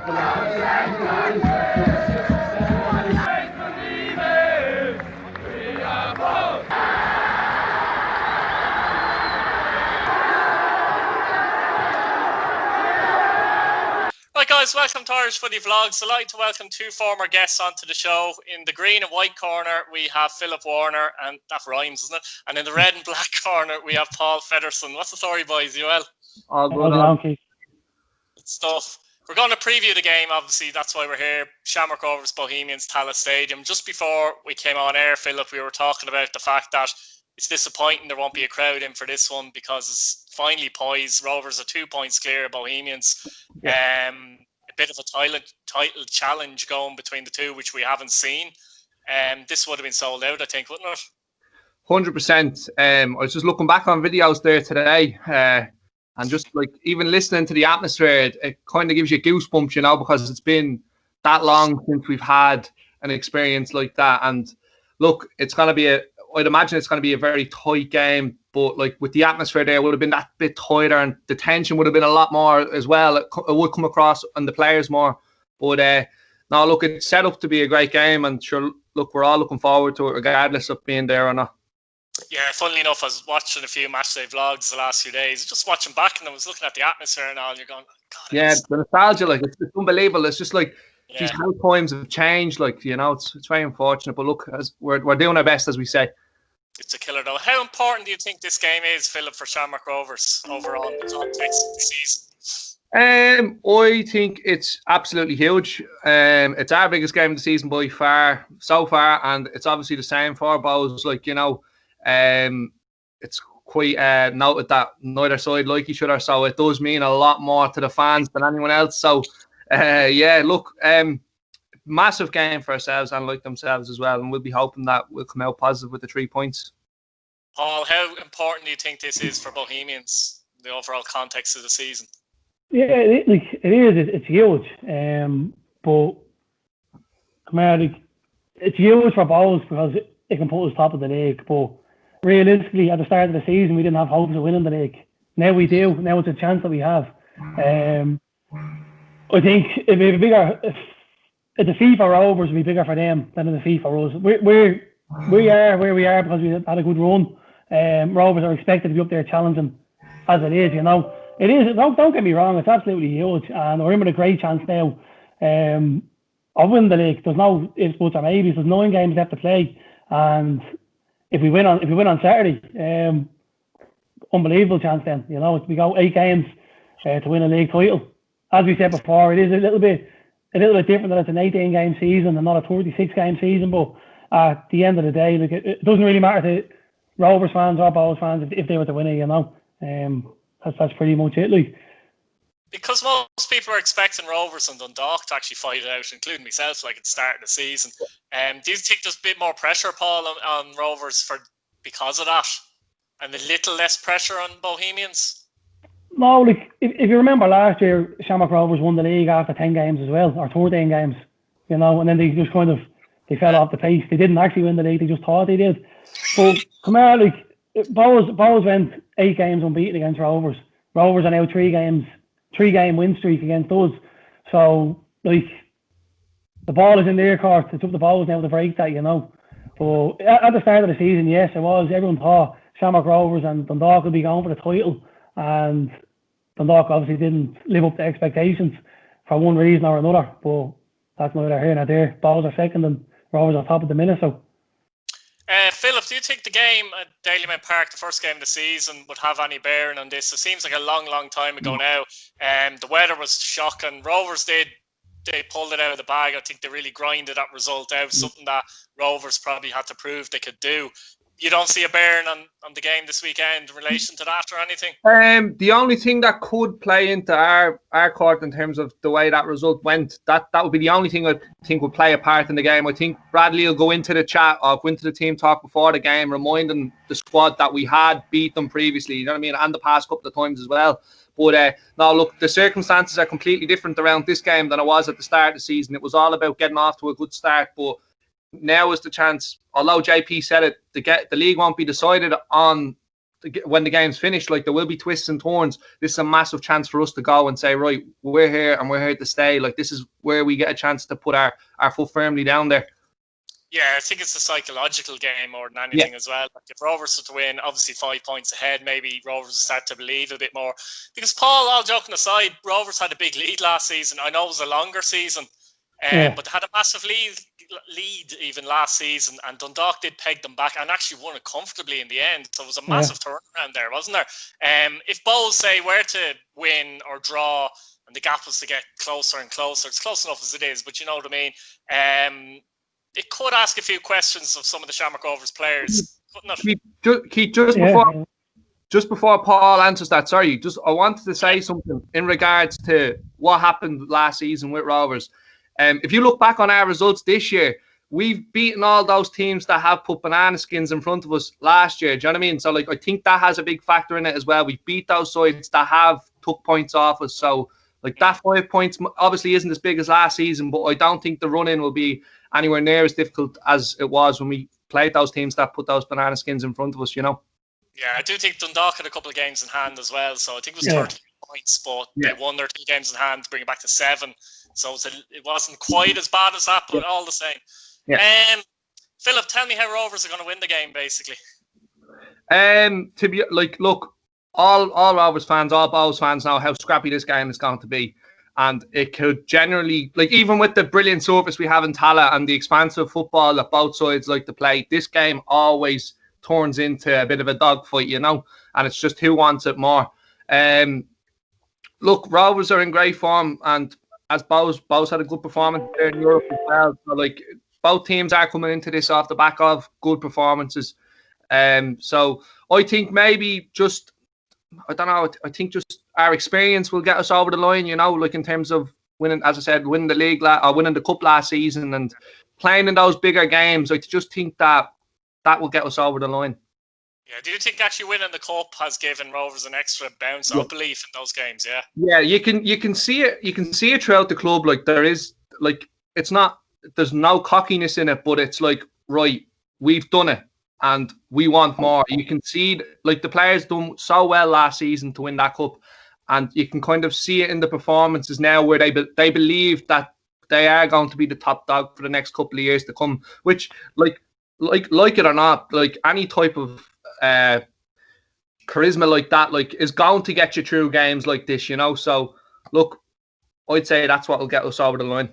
Right guys, welcome to Irish Footy Vlogs. I'd like to welcome two former guests onto the show. In the green and white corner, we have Philip Warner, and that rhymes, doesn't it? And in the red and black corner, we have Paul Fetherston. What's the story, boys? You well? All good. Good stuff. We're going to preview the game, obviously, that's why we're here. Shamrock Rovers, Bohemians, Tallaght Stadium. Just before we came on air, Philip, we were talking about the fact that it's disappointing there won't be a crowd in for this one because it's finally poised. Rovers are 2 points clear of Bohemians. Yeah. A bit of a title challenge going between the two, which we haven't seen. This would have been sold out, I think, wouldn't it? 100%. I was just looking back on videos there today, and just like even listening to the atmosphere, it kind of gives you goosebumps, you know, because it's been that long since we've had an experience like that. And look, it's going to be I'd imagine it's going to be a very tight game, but like with the atmosphere there, it would have been that bit tighter, and the tension would have been a lot more as well. It would come across on the players more. But no, look, it's set up to be a great game, and sure, look, we're all looking forward to it, regardless of being there or not. Yeah, funnily enough, I was watching a few matchday vlogs the last few days, just watching back, and I was looking at the atmosphere and all, and you're going, God, yeah, the nostalgia, like it's unbelievable. It's just like, yeah, how times have changed. Like, you know, it's very unfortunate, but look, as we're doing our best, as we say. It's a killer, though. How important do you think this game is, Philip, for Shamrock Rovers overall in the context of the season? I think it's absolutely huge. It's our biggest game of the season by far, so far, and it's obviously the same for Bohs. Like, you know, it's quite noted that neither side like each other, so it does mean a lot more to the fans than anyone else. So, yeah, look, massive game for ourselves and like themselves as well, and we'll be hoping that we'll come out positive with the 3 points. Paul, how important do you think this is for Bohemians, the overall context of the season? Yeah, it is. It's huge. But come on, it's huge for Bohs because it can put us top of the league. But realistically, at the start of the season, we didn't have hopes of winning the league. Now we do. Now it's a chance that we have. I think it'd be bigger. A defeat for Rovers would be bigger for them than a defeat for us. We are where we are because we had a good run. Rovers are expected to be up there challenging as it is, you know. It is, don't get me wrong, it's absolutely huge, and we're in with a great chance now of winning the league. There's no ifs, buts or maybes. There's 9 games left to play, and if we win on Saturday, unbelievable chance then, you know. We go 8 games to win a league title. As we said before, it is a little bit different that it's an 18-game season and not a 36-game season, but at the end of the day, like, it doesn't really matter to Rovers fans or Bohs fans if they were to win it, you know. That's pretty much it, like. Because most people are expecting Rovers and Dundalk to actually fight it out, including myself, like at the start of the season. Do you think there's a bit more pressure, Paul, on Rovers because of that, and a little less pressure on Bohemians? No, like if you remember last year, Shamrock Rovers won the league after 10 games as well, or 14 games, you know, and then they just they fell off the pace. They didn't actually win the league; they just thought they did. But come on, like Bohs went 8 games unbeaten against Rovers. Rovers are now 3-game win streak against us. So like the ball is in their court. It's up to Bohs now to break that, you know. But at the start of the season, yes, it was. Everyone thought Shamrock Rovers and Dundalk would be going for the title, and Dundalk obviously didn't live up to expectations for one reason or another. But that's neither here nor there. Bohs are second and Rovers are top of the minute. So. Philip, do you think the game at Dalymount Park, the first game of the season, would have any bearing on this? It seems like a long time ago now. The weather was shocking. Rovers they pulled it out of the bag. I think they really grinded that result out, something that Rovers probably had to prove they could do. You don't see a bearing on the game this weekend in relation to that or anything? The only thing that could play into our court in terms of the way that result went, that would be the only thing I think would play a part in the game. I think Bradley will go into the chat or go into the team talk before the game, reminding the squad that we had beat them previously, you know what I mean, and the past couple of times as well. But no, look, the circumstances are completely different around this game than it was at the start of the season. It was all about getting off to a good start, but now is the chance. Although JP said it, the league won't be decided on when the game's finished. Like, there will be twists and turns. This is a massive chance for us to go and say, right, we're here and we're here to stay. Like, this is where we get a chance to put our foot firmly down there. Yeah, I think it's a psychological game more than anything as well. Like, if Rovers were to win, obviously 5 points ahead, maybe Rovers will start to believe a bit more. Because, Paul, all joking aside, Rovers had a big lead last season. I know it was a longer season, but they had a massive lead even last season, and Dundalk did peg them back and actually won it comfortably in the end. So it was a massive turnaround there, wasn't there? If Bohs, say, were to win or draw and the gap was to get closer and closer, it's close enough as it is, but you know what I mean? It could ask a few questions of some of the Shamrock Rovers players, couldn't it? Keith, just before Paul answers that, sorry, I wanted to say something in regards to what happened last season with Rovers. If you look back on our results this year, we've beaten all those teams that have put banana skins in front of us last year. Do you know what I mean? So, like, I think that has a big factor in it as well. We beat those sides that have took points off us. So, like, that 5 points obviously isn't as big as last season, but I don't think the run-in will be anywhere near as difficult as it was when we played those teams that put those banana skins in front of us, you know? Yeah, I do think Dundalk had a couple of games in hand as well, so I think it was 30 points, but they won their 2 games in hand to bring it back to 7. So it wasn't quite as bad as that, but all the same. Philip, tell me how Rovers are going to win the game, basically. To be like, look, all Rovers fans, all Bohs fans know how scrappy this game is going to be. And it could generally, like, even with the brilliant surface we have in Tala and the expansive football that both sides like to play, this game always turns into a bit of a dogfight, you know, and it's just who wants it more. Look, Rovers are in great form, and as Bohs had a good performance there in Europe as well. So, like, both teams are coming into this off the back of good performances. So I think maybe just, I don't know, I think just our experience will get us over the line, you know, like in terms of winning, as I said, winning the league or winning the cup last season and playing in those bigger games. I just think that will get us over the line. Yeah, do you think actually winning the cup has given Rovers an extra bounce or belief in those games? Yeah. Yeah, you can see it. You can see it throughout the club. Like, there is, like, it's not, there's no cockiness in it, but it's like, right, we've done it and we want more. You can see, like, the players done so well last season to win that cup, and you can kind of see it in the performances now where they believe that they are going to be the top dog for the next couple of years to come. Which, like it or not, like, any type of charisma like that, like, is going to get you through games like this, you know. So, look, I'd say that's what will get us over the line.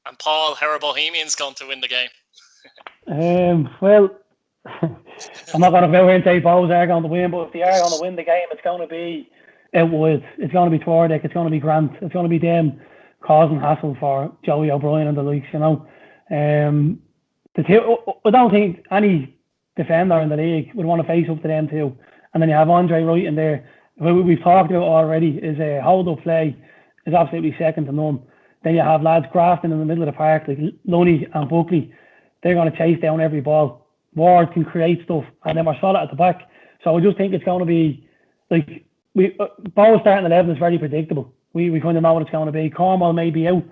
And Paul, how are Bohemians going to win the game? Well, I'm not going to go here and say Bohs are going to win, but if they are going to win the game, it's going to be out wide. It's going to be Twardick. It's going to be Grant. It's going to be them causing hassle for Joey O'Brien and the likes, you know. I don't think any defender in the league would want to face up to them too. And then you have Andre Wright in there. What we've talked about already is a hold-up play is absolutely second to none. Then you have lads grafting in the middle of the park like Lunny and Buckley. They're going to chase down every ball. Ward can create stuff, and then we're solid at the back. So I just think it's going to be like Bohs starting 11 is very predictable. We kind of know what it's going to be. Cornwall may be out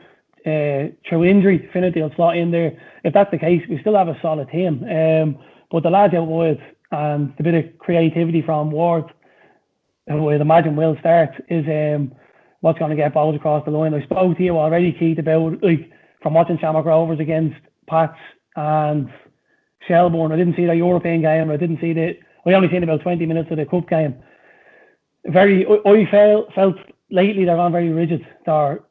through injury. Finity will slot in there. If that's the case, we still have a solid team. But the lads out wide and the bit of creativity from Ward, who I'd imagine will start, is what's going to get Bohs across the line. I spoke to you already, Keith, about, like, from watching Shamrock Rovers against Pats and Shelbourne. I didn't see the European game. I only seen about 20 minutes of the cup game. I felt lately they're gone very rigid. They're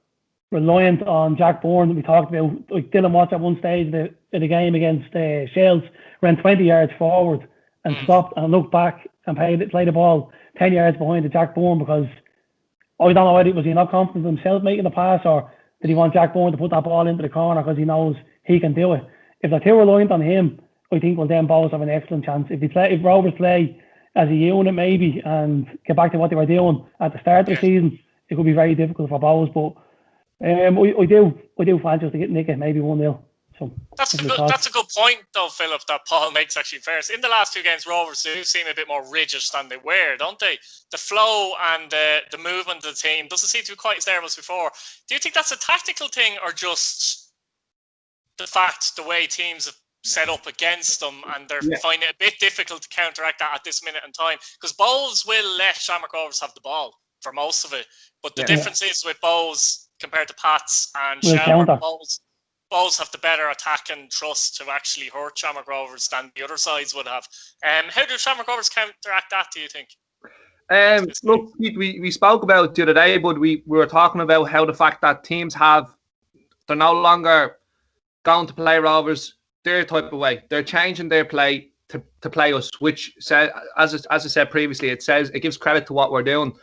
reliant on Jack Bourne that we talked about. Like, Dylan Watts at one stage of the game against Shells ran 20 yards forward and stopped and looked back and played the ball 10 yards behind the Jack Bourne, because I don't know whether was he not confident in himself making the pass, or did he want Jack Bourne to put that ball into the corner because he knows he can do it. If they're too reliant on him, I think then Bohs have an excellent chance. If Rovers play as a unit maybe and get back to what they were doing at the start of the season, it could be very difficult for Bohs. But I do fancy us to get nick it, maybe 1-0. So that's a good point, though, Philip, that Paul makes actually first. In the last 2 games, Rovers do seem a bit more rigid than they were, don't they? The flow and the movement of the team doesn't seem to be quite as there as before. Do you think that's a tactical thing, or just the fact the way teams have set up against them, and they're finding it a bit difficult to counteract that at this minute in time. Because Bohs will let Shamrock Rovers have the ball for most of it, but the difference is with Bohs compared to Pats and Shamrock, Bohs have the better attack and trust to actually hurt Shamrock Rovers than the other sides would have. How do Shamrock Rovers counteract that, do you think? Look, we spoke about it the other day, but we were talking about how the fact that teams they're no longer going to play Rovers their type of way. They're changing their play to play us, which says, as I said previously, it gives credit to what we're doing.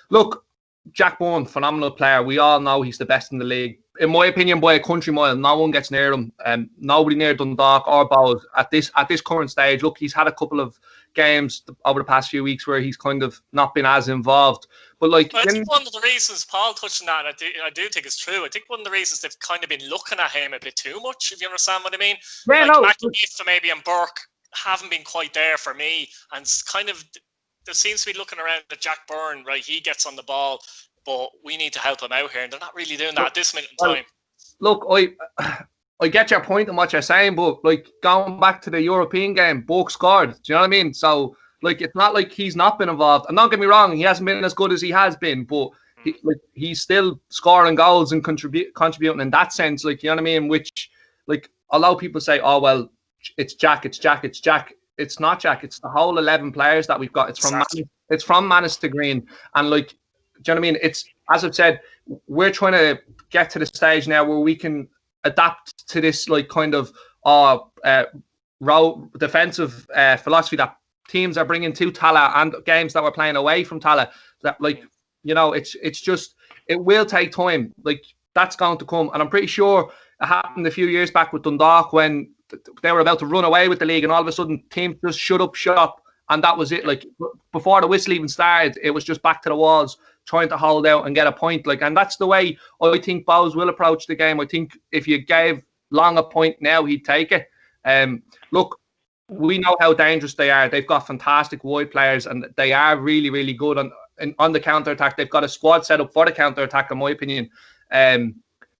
Look, Jack Byrne, phenomenal player. We all know he's the best in the league. In my opinion, by a country mile, no one gets near him. Nobody near Dundalk or Bohs at this current stage. Look, he's had a couple of games over the past few weeks where he's kind of not been as involved. But I think one of the reasons, Paul touched on that, and I do think it's true. I think one of the reasons they've kind of been looking at him a bit too much, if you understand what I mean. Yeah, McAmeef maybe and Burke haven't been quite there for me, and it's kind of there seems to be looking around at Jack Byrne, right? He gets on the ball, but we need to help him out here, and they're not really doing that at this minute in time. Look, I get your point and what you're saying, but going back to the European game, Burke scored. Do you know what I mean? So it's not like he's not been involved. And don't get me wrong, he hasn't been as good as he has been, but he's still scoring goals and contributing in that sense. You know what I mean? Which a lot of people say, oh well, it's Jack. It's not Jack. It's the whole 11 players that we've got. It's from Manus to Green, and do you know what I mean? It's, as I've said, we're trying to get to the stage now where we can adapt to this kind of defensive philosophy that teams are bringing to Tala, and games that we're playing away from Tala. That it's just, it will take time. That's going to come, and I'm pretty sure it happened a few years back with Dundalk when they were about to run away with the league, and all of a sudden teams just shut up shop, and that was it. Before the whistle even started, it was just back to the walls, trying to hold out and get a point. And that's the way I think Bohs will approach the game. I think if you gave Long a point now, he'd take it. Look, we know how dangerous they are. They've got fantastic wide players, and they are really, really good on the counter-attack. They've got a squad set up for the counter-attack, in my opinion.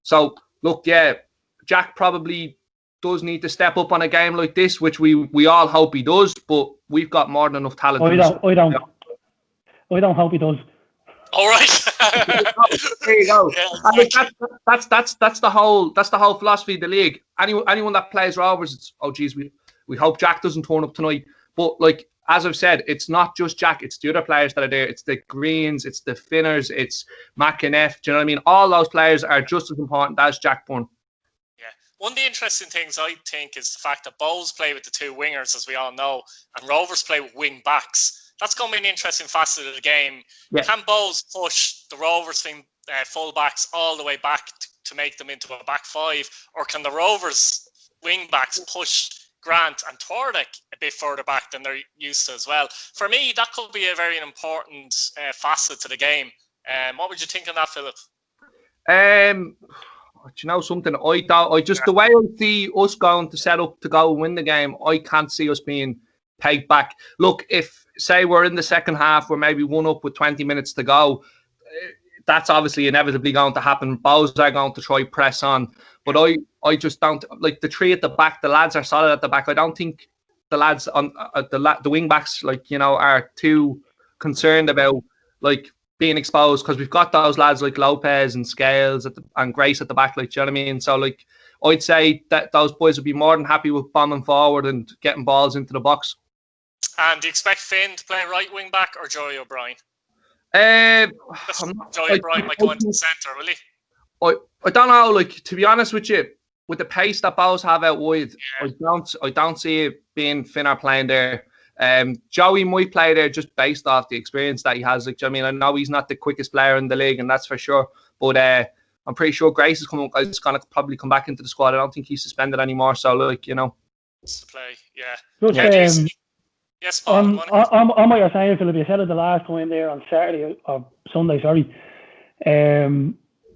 So, look, yeah, Jack probably does need to step up on a game like this, which we all hope he does, but we've got more than enough talent. I don't hope he does. All right. There you go. Yeah, that's the whole philosophy of the league. Anyone that plays Rovers, it's, oh geez, we hope Jack doesn't turn up tonight. But as I've said, it's not just Jack, it's the other players that are there. It's the Greens, it's the Finners, it's McAneff. Do you know what I mean? All those players are just as important as Jack Byrne. Yeah. One of the interesting things I think is the fact that Bohs play with the two wingers, as we all know, and Rovers play with wing backs. That's going to be an interesting facet of the game. Yeah. Can Bohs push the Rovers full backs all the way back to make them into a back five, or can the Rovers wing backs push Grant and Tordek a bit further back than they're used to as well? For me, that could be a very important facet to the game. What would you think on that, Philip? Do you know something? The way I see us going to set up to go and win the game, I can't see us being pegged back. Look, if say we're in the second half, we're maybe 1-up with 20 minutes to go, that's obviously inevitably going to happen. Bohs are going to try press on, but I just don't the three at the back. The lads are solid at the back. I don't think the lads on the wing backs are too concerned about being exposed, because we've got those lads like Lopez and Scales and Grace at the back. Do you know what I mean? So I'd say that those boys would be more than happy with bombing forward and getting balls into the box. And do you expect Finn to play right wing back or Joey O'Brien? Joey O'Brien might go into the centre, will he? I don't know. To be honest with you, with the pace that Bohs have out wide, I don't see it being Finn or playing there. Joey might play there just based off the experience that he has. I mean, I know he's not the quickest player in the league, and that's for sure. But I'm pretty sure Grace is going to probably come back into the squad. I don't think he's suspended anymore. So, It's to play, yeah. Yes, Paul. On what you're saying, Philip, you said it the last time there on Saturday or Sunday,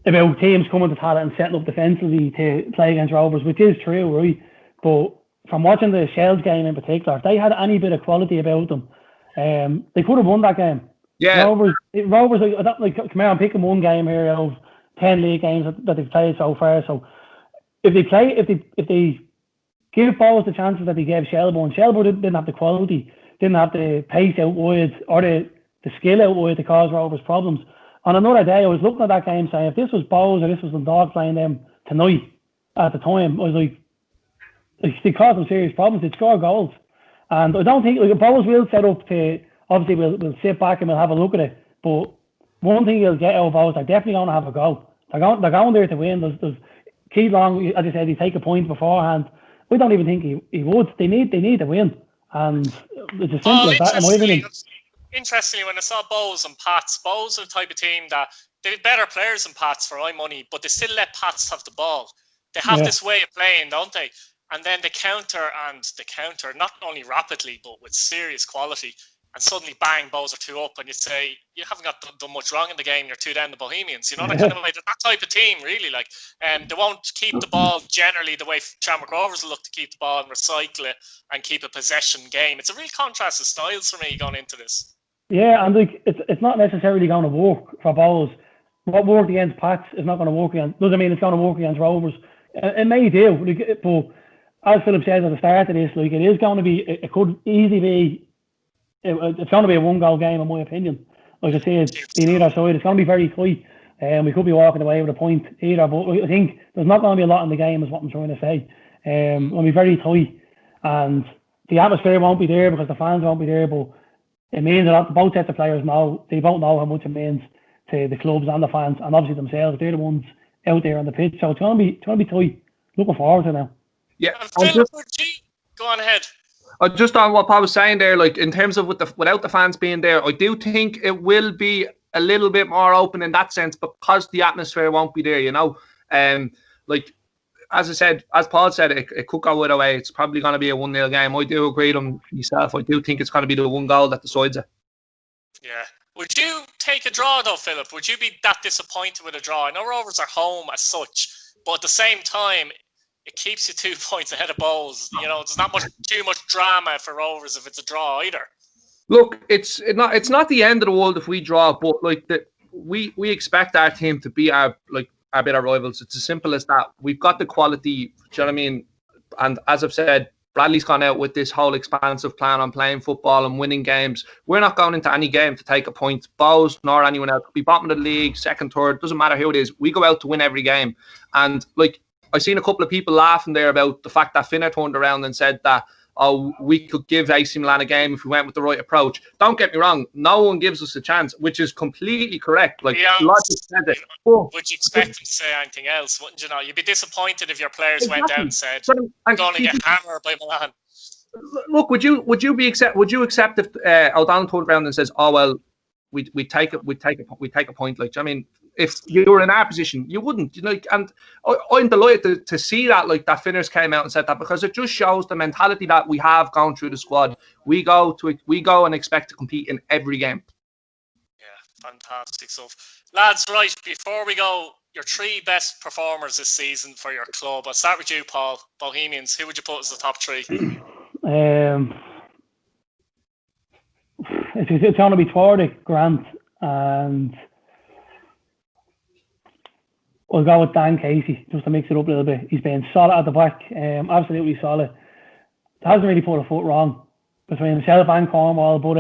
about teams coming to Tala and setting up defensively to play against Rovers, which is true, right? But from watching the Shells game in particular, if they had any bit of quality about them, they could have won that game. Yeah. Rovers, come here, I'm picking one game here out of 10 league games that they've played so far. So if they give Bohs the chances that he gave Shelbourne. Shelbourne didn't have the quality, didn't have the pace out wide or the skill out wide to cause Rovers problems. On another day, I was looking at that game saying, if this was Bohs or this was Dundalk playing them tonight, at the time, I was like, they caused them serious problems. They'd score goals. And I don't think, like, Bohs will set up to, obviously, we'll sit back and we'll have a look at it. But one thing you'll get out of Bohs, they're definitely going to have a go. They're going there to win. There's Keith Long, as I said, he'd take a point beforehand. I don't even think he would. They need to win. And it's as simple as that, in my opinion. Interestingly, when I saw Bohs and Pats, Bohs are the type of team that they've better players than Pats for my money, but they still let Pats have the ball. They have this way of playing, don't they? And then they counter not only rapidly, but with serious quality. And suddenly, bang, Bohs are 2 up, and you say, you haven't done much wrong in the game, you're 2 down the Bohemians. You know, that kind of way, that type of team, really. Like, they won't keep the ball generally the way Shamrock Rovers will look to keep the ball and recycle it and keep a possession game. It's a real contrast of styles for me going into this. Yeah, and like it's not necessarily going to work for Bohs. What worked against Pats is not going to work against. Doesn't mean it's going to work against Rovers. It may do, but as Philip said at the start of this, like, it is going to be. It could easily be. It's going to be a 1-goal game, in my opinion. Like I said, in either side, it's going to be very tight, and we could be walking away with a point either. But I think there's not going to be a lot in the game, is what I'm trying to say. It'll be very tight, and the atmosphere won't be there because the fans won't be there. But it means that both sets of players know, they both know how much it means to the clubs and the fans, and obviously themselves. They're the ones out there on the pitch, so it's going to be tight. Looking forward to it now. Yeah, Phil, go on ahead. Just on what Paul was saying there, like, in terms of without the fans being there, I do think it will be a little bit more open in that sense because the atmosphere won't be there, you know. Like, as I said, as Paul said, it could go either way. It's probably going to be a 1-0 game. I do agree with him myself. I do think it's going to be the 1 goal that decides it. Yeah. Would you take a draw though, Philip? Would you be that disappointed with a draw? I know Rovers are home as such, but at the same time, it keeps you 2 points ahead of Bohs. You know, there's not too much drama for Rovers if it's a draw either. Look, it's not the end of the world if we draw, but like we expect our team to be our better rivals. It's as simple as that. We've got the quality. Do you know what I mean? And as I've said, Bradley's gone out with this whole expansive plan on playing football and winning games. We're not going into any game to take a point. Bohs nor anyone else. Be bottom of the league, second, third, doesn't matter who it is. We go out to win every game. And like, I've seen a couple of people laughing there about the fact that Finner turned around and said that, oh, we could give AC Milan a game if we went with the right approach. Don't get me wrong. No one gives us a chance, which is completely correct. Like, logic said it. Would you expect them to say anything else? Wouldn't you know? You'd be disappointed if your players went out and said, "I'm going to get hammered by Milan." Look, would you accept if O'Donnell turned around and says, "Oh well, we take a point"? Like, I mean, if you were in our position, you wouldn't. You know, and I'm delighted to see that. Like, that Finners came out and said that, because it just shows the mentality that we have gone through the squad. We go and expect to compete in every game. Yeah, fantastic stuff, lads. Right, before we go, your 3 best performers this season for your club. I'll start with you, Paul. Bohemians. Who would you put as the top 3? It's going to be Twardick, Grant, and we'll go with Dan Casey, just to mix it up a little bit. He's been solid at the back, absolutely solid. Hasn't really put a foot wrong between himself and Cornwall, but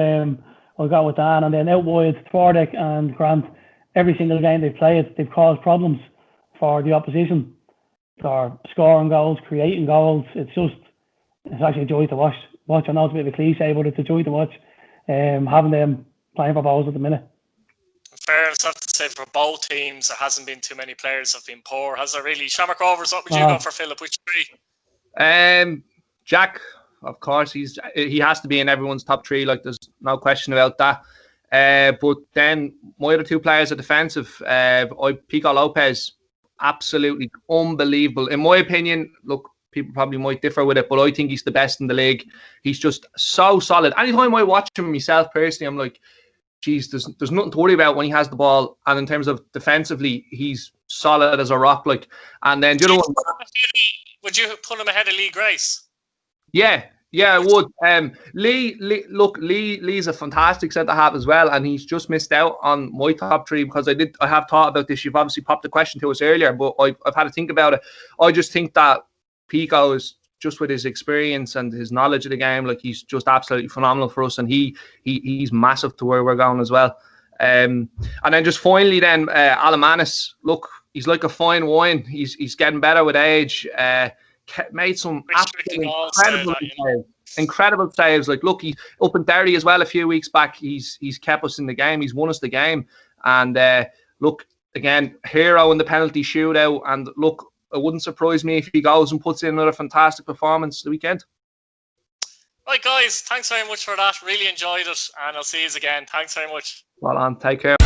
we'll go with Dan. And then out wide, Twardick and Grant, every single game they've played, they've caused problems for the opposition. For scoring goals, creating goals. It's actually a joy to watch. I know it's a bit of a cliche, but it's a joy to watch. Having them playing for Bohs at the minute. Fair enough to say, for both teams, there hasn't been too many players have been poor, has there really? Shamrock Rovers, what would you go for, Philip? Which 3? Jack, of course, he has to be in everyone's top 3. Like, there's no question about that. But then my other 2 players are defensive. Pico Lopez, absolutely unbelievable. In my opinion, look, people probably might differ with it, but I think he's the best in the league. He's just so solid. Anytime I watch him myself personally, I'm like, geez, there's nothing to worry about when he has the ball. And in terms of defensively, he's solid as a rock. Like, and then would you put him ahead of Lee Grace? Yeah, I would. Lee's a fantastic centre half as well, and he's just missed out on my top 3 because I have thought about this. You've obviously popped the question to us earlier, but I've had to think about it. I just think that Pico is just with his experience and his knowledge of the game, like he's just absolutely phenomenal for us, and he's massive to where we're going as well. And then just finally, then Alamanis, look, he's like a fine wine. He's getting better with age. Made some incredible saves. Like, look, he's up in Derry as well a few weeks back. He's kept us in the game. He's won us the game. And look, again, hero in the penalty shootout. And look, it wouldn't surprise me if he goes and puts in another fantastic performance the weekend. Right, guys, thanks very much for that. Really enjoyed it, and I'll see you again. Thanks very much. Well on, take care.